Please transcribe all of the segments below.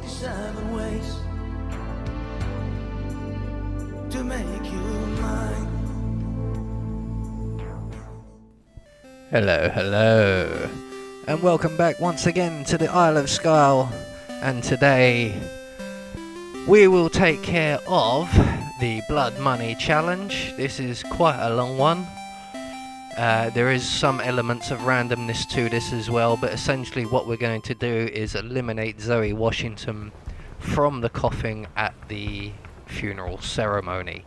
47 ways to make you mine. Hello, and welcome back once again to the Isle of Sgail. And today we will take care of the Blood Money Challenge. This is quite a long one. There is some elements of randomness to this as well, but essentially what we're going to do is eliminate Zoe Washington from the coffin at the funeral ceremony.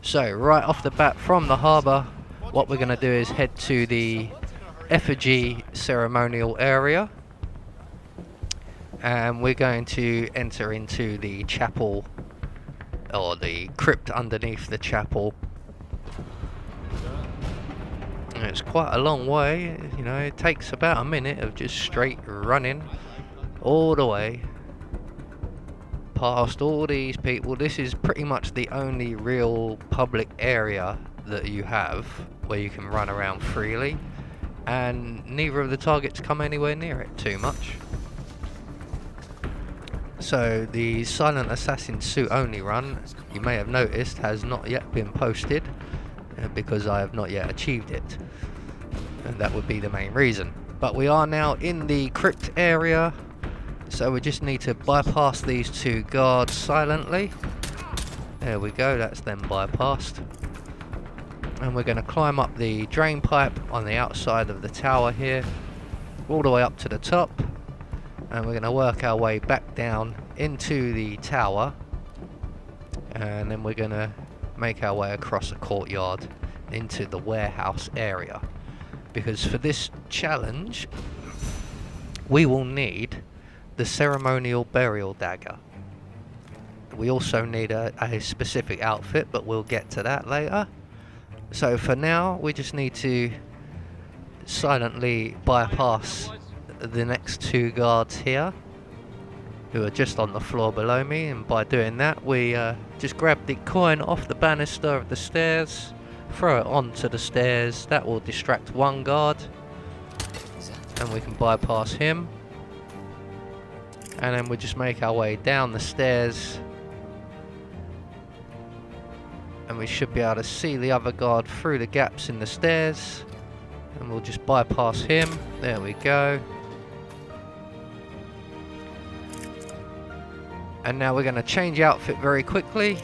So right off the bat from the harbour, what we're going to do is head to the effigy ceremonial area, and we're going to enter into the chapel, or the crypt underneath the chapel. And it's quite a long way, you know, it takes about a minute of just straight running all the way past all these people. This is pretty much the only real public area that you have where you can run around freely, and neither of the targets come anywhere near it too much. So the Silent Assassin suit only run, you may have noticed, has not yet been posted because I have not yet achieved it, and that would be the main reason. But we are now in the crypt area, so we just need to bypass these two guards silently. There we go, that's them bypassed. And we're going to climb up the drain pipe on the outside of the tower here, all the way up to the top, and we're going to work our way back down into the tower, and then we're going to make our way across a courtyard into the warehouse area, because for this challenge we will need the ceremonial burial dagger. We also need a specific outfit, but we'll get to that later. So for now we just need to silently bypass the next two guards here, who are just on the floor below me, and by doing that we just grab the coin off the banister of the stairs, throw it onto the stairs. That will distract one guard and we can bypass him, and then we just make our way down the stairs, and we should be able to see the other guard through the gaps in the stairs, and we'll just bypass him. There we go. And now we're going to change outfit very quickly,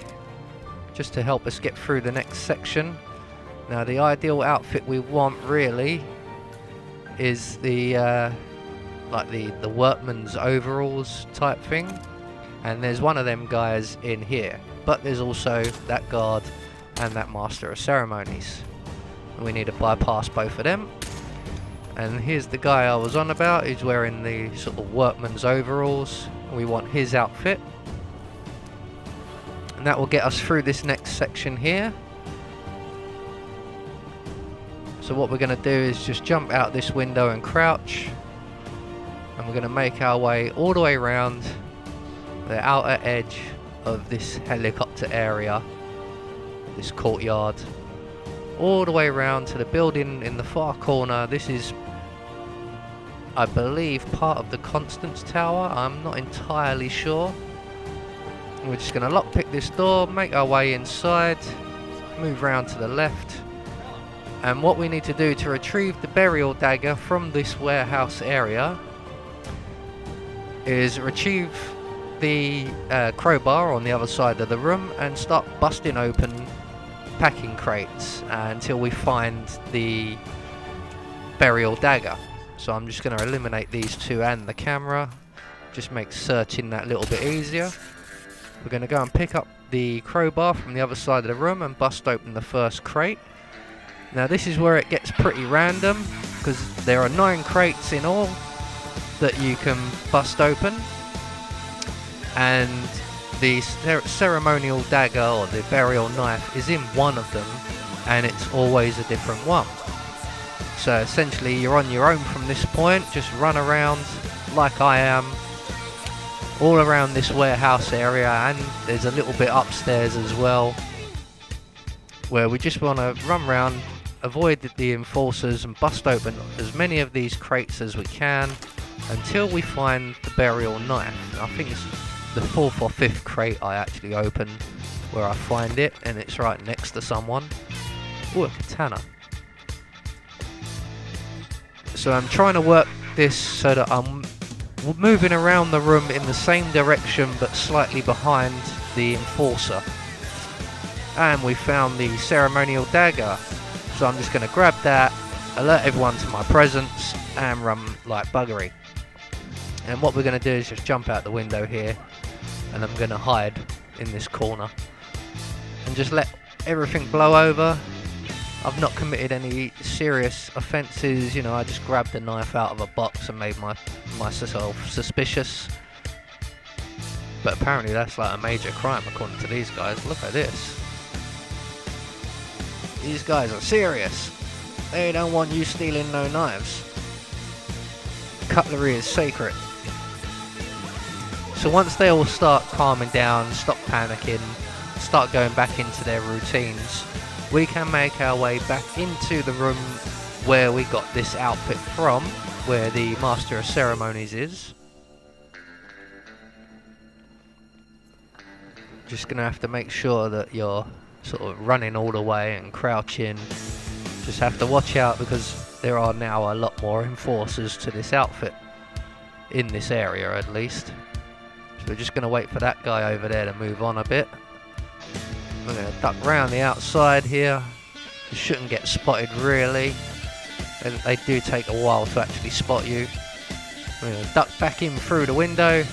just to help us get through the next section. Now the ideal outfit we want really is the like the workman's overalls type thing, and there's one of them guys in here, but there's also that guard and that master of ceremonies, and we need to bypass both of them. And here's the guy I was on about, who's wearing the sort of workman's overalls. We want his outfit, and that will get us through this next section here. So what we're going to do is just jump out this window and crouch, and we're going to make our way all the way around the outer edge of this helicopter area, this courtyard, all the way around to the building in the far corner. This is, I believe, part of the Constance Tower. I'm not entirely sure. We're just going to lockpick this door, make our way inside, move around to the left, and what we need to do to retrieve the burial dagger from this warehouse area is retrieve the crowbar on the other side of the room and start busting open packing crates until we find the burial dagger. So I'm just going to eliminate these two and the camera, just make searching that little bit easier. We're going to go and pick up the crowbar from the other side of the room and bust open the first crate. Now this is where it gets pretty random, because there are 9 crates in all that you can bust open, and the ceremonial dagger or the burial knife is in one of them, and it's always a different one. So essentially you're on your own from this point. Just run around like I am all around this warehouse area, and there's a little bit upstairs as well where we just want to run around, avoid the enforcers, and bust open as many of these crates as we can until we find the burial knife. I think it's the 4th or 5th crate I actually opened where I find it, and it's right next to someone. Ooh, a katana. So I'm trying to work this so that I'm moving around the room in the same direction but slightly behind the enforcer. And we found the ceremonial dagger, so I'm just going to grab that, alert everyone to my presence, and run like buggery. And what we're going to do is just jump out the window here, and I'm going to hide in this corner and just let everything blow over. I've not committed any serious offences, you know, I just grabbed a knife out of a box and made myself suspicious. But apparently that's like a major crime according to these guys. Look at this. These guys are serious. They don't want you stealing no knives. Cutlery is sacred. So once they all start calming down, stop panicking, start going back into their routines, we can make our way back into the room where we got this outfit from, where the Master of Ceremonies is. Just gonna have to make sure that you're sort of running all the way and crouching. Just have to watch out because there are now a lot more enforcers to this outfit, in this area at least. So we're just gonna wait for that guy over there to move on a bit. We're going to duck round the outside here. You shouldn't get spotted really. They do take a while to actually spot you. We're going to duck back in through the window.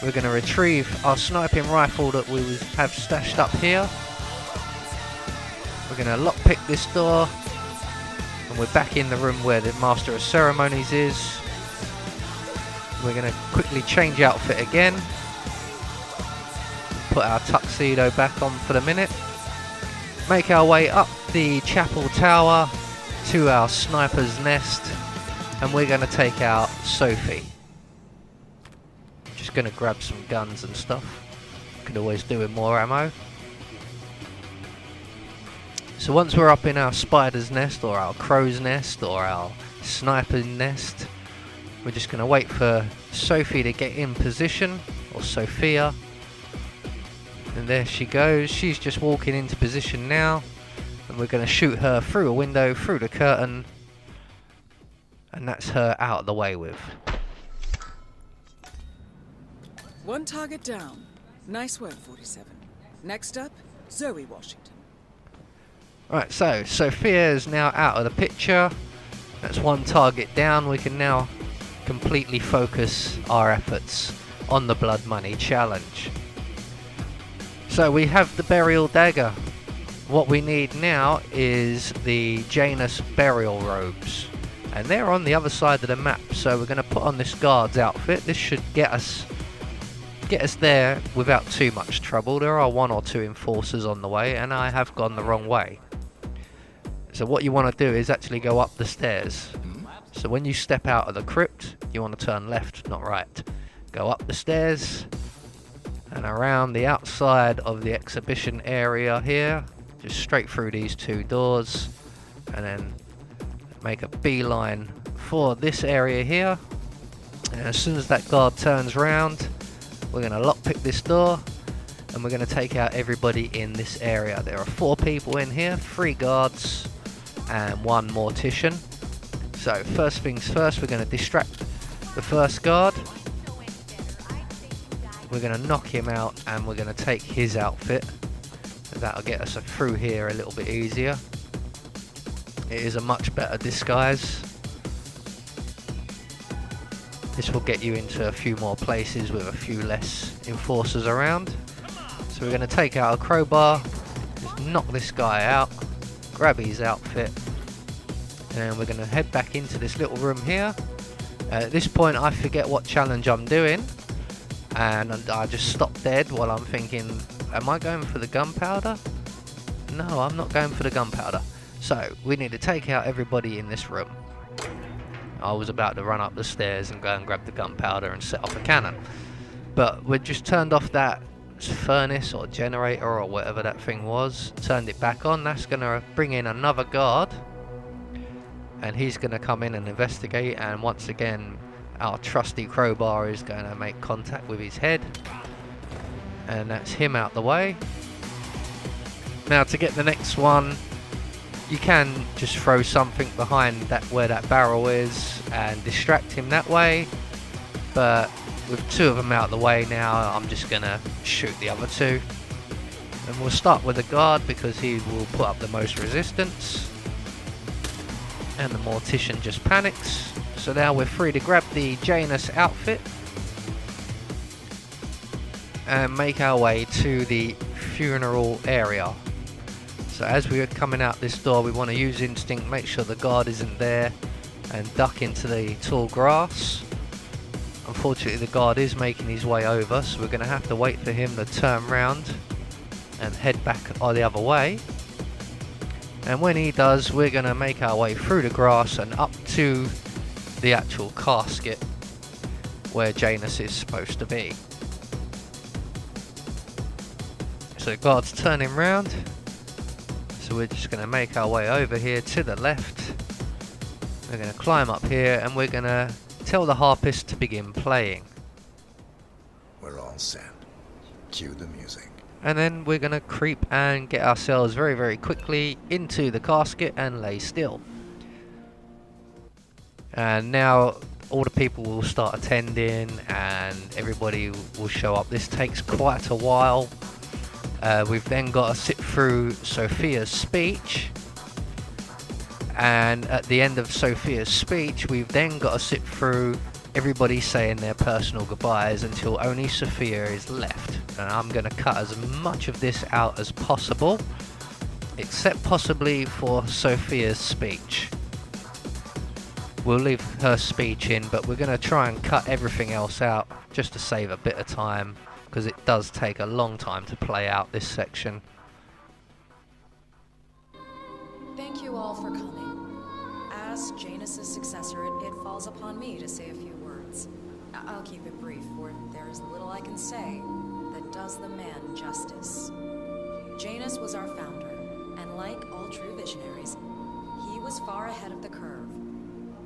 We're going to retrieve our sniping rifle that we have stashed up here. We're going to lockpick this door. And we're back in the room where the Master of Ceremonies is. We're going to quickly change outfit again. Put our tuxedo back on for the minute. Make our way up the chapel tower to our sniper's nest, and we're going to take out Sophie. Just going to grab some guns and stuff. Could always do with more ammo. So once we're up in our spider's nest, or our crow's nest, or our sniper's nest, we're just going to wait for Sophie to get in position, or Sophia. And there she goes. She's just walking into position now, and we're going to shoot her through a window, through the curtain, and that's her out of the way with. One target down. Nice work, 47. Next up, Zoe Washington. Right, so Sophia is now out of the picture. That's one target down. We can now completely focus our efforts on the Blood Money challenge. So we have the burial dagger. What we need now is the Janus burial robes, and they're on the other side of the map. So we're going to put on this guard's outfit. This should get us there without too much trouble. There are 1 or 2 enforcers on the way, and I have gone the wrong way. So what you want to do is actually go up the stairs. So when you step out of the crypt, you want to turn left, not right. Go up the stairs and around the outside of the exhibition area here, just straight through these 2 doors, and then make a beeline for this area here. And as soon as that guard turns round, we're going to lockpick this door, and we're going to take out everybody in this area. There are 4 people in here, 3 guards and 1 mortician. So first things first, we're going to distract the first guard. We're going to knock him out, and we're going to take his outfit. That'll get us through here a little bit easier. It is a much better disguise. This will get you into a few more places with a few less enforcers around. So we're going to take out a crowbar, just knock this guy out, grab his outfit, and we're going to head back into this little room here. At this point I forget what challenge I'm doing, and I just stop dead while I'm thinking, am I going for the gunpowder? No, I'm not going for the gunpowder. So we need to take out everybody in this room. I was about to run up the stairs and go and grab the gunpowder and set off a cannon, but we just turned off that furnace or generator or whatever that thing was, turned it back on. That's going to bring in another guard, and he's going to come in and investigate, and once again our trusty crowbar is going to make contact with his head, and that's him out the way. Now to get the next one, you can just throw something behind that where that barrel is and distract him that way, but with two of them out the way now, I'm just going to shoot the other two. And we'll start with the guard because he will put up the most resistance, and the mortician just panics. So now we're free to grab the Janus outfit and make our way to the funeral area. So as we are coming out this door, we want to use instinct, make sure the guard isn't there, and duck into the tall grass. Unfortunately the guard is making his way over, so we're going to have to wait for him to turn round and head back the other way. And when he does, we're going to make our way through the grass and up to the actual casket where Janus is supposed to be. So the guard's turning round, so we're just going to make our way over here to the left. We're going to climb up here and we're going to tell the harpist to begin playing. We're all set. Cue the music. And then we're going to creep and get ourselves very, very quickly into the casket and lay still. And now all the people will start attending and everybody will show up. This takes quite a while. We've then got to sit through Sophia's speech. And at the end of Sophia's speech, we've then got to sit through everybody saying their personal goodbyes until only Sophia is left. And I'm going to cut as much of this out as possible, except possibly for Sophia's speech. We'll leave her speech in, but we're going to try and cut everything else out just to save a bit of time, because it does take a long time to play out this section. Thank you all for coming. As Janus' successor, it falls upon me to say a few words. I'll keep it brief, for there is little I can say that does the man justice. Janus was our founder, and like all true visionaries, he was far ahead of the curve.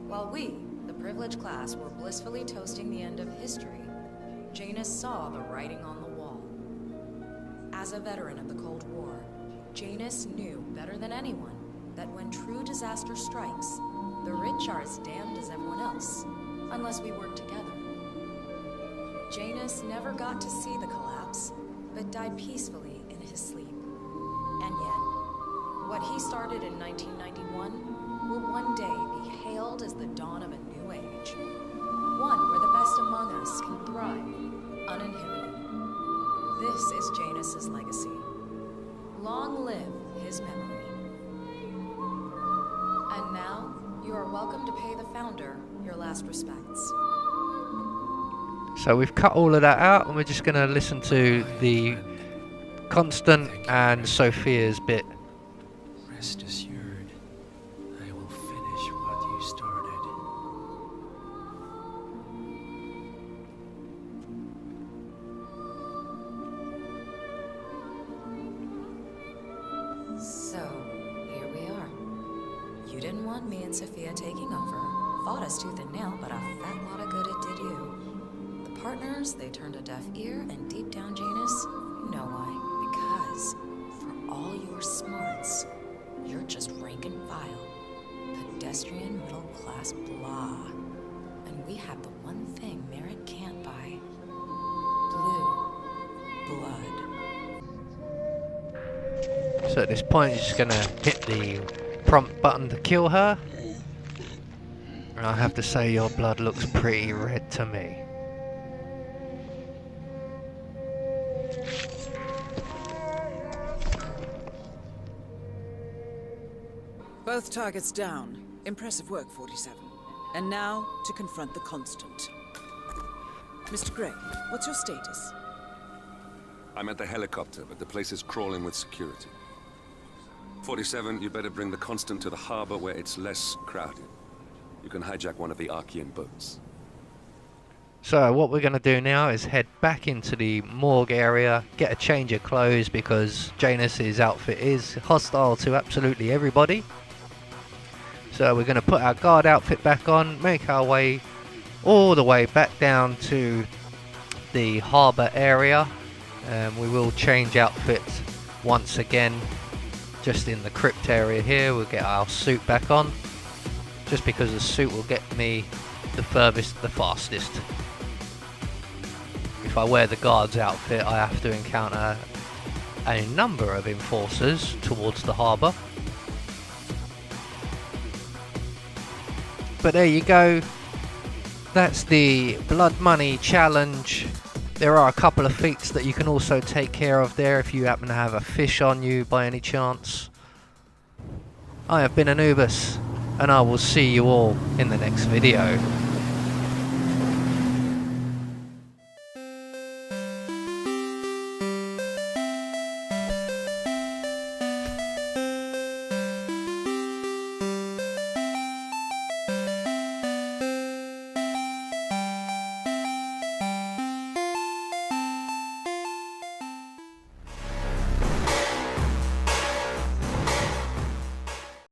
While we, the privileged class, were blissfully toasting the end of history, Janus saw the writing on the wall. As a veteran of the Cold War, Janus knew better than anyone that when true disaster strikes, the rich are as damned as everyone else, unless we work together. Janus never got to see the collapse, but died peacefully in his sleep. And yet, what he started in 1991 will one day be hailed as the dawn of a new age. One where the best among us can thrive, uninhibited. This is Janus' legacy. Long live his memory. And now, you are welcome to pay the founder your last respects. So we've cut all of that out and we're just going to listen to the Constant and Sophia's bit. Rest assured, I will finish what you started. So, here we are. You didn't want me and Sophia taking over. Fought us tooth and nail, but a fat lot of good it did you. The partners, they turned a deaf ear, and deep down, Janus, you know why. Because, for all your smarts, you're just rank and file. Pedestrian middle-class blah. And we have the one thing merit can't buy. Blue blood. So at this point, you're just going to hit the prompt button to kill her. And I have to say, your blood looks pretty red to me. Both targets down. Impressive work, 47. And now, to confront the Constant. Mr. Gray, what's your status? I'm at the helicopter, but the place is crawling with security. 47, you better bring the Constant to the harbor where it's less crowded. You can hijack one of the Archean boats. So what we're going to do now is head back into the morgue area, get a change of clothes because Janus's outfit is hostile to absolutely everybody. So we're going to put our guard outfit back on, make our way all the way back down to the harbour area. We will change outfits once again just in the crypt area here. We'll get our suit back on, just because the suit will get me the furthest, the fastest. If I wear the guard's outfit, I have to encounter a number of enforcers towards the harbour. But there you go. That's the Blood Money Challenge. There are a couple of feats that you can also take care of there if you happen to have a fish on you by any chance. I have been Anubis, and I will see you all in the next video.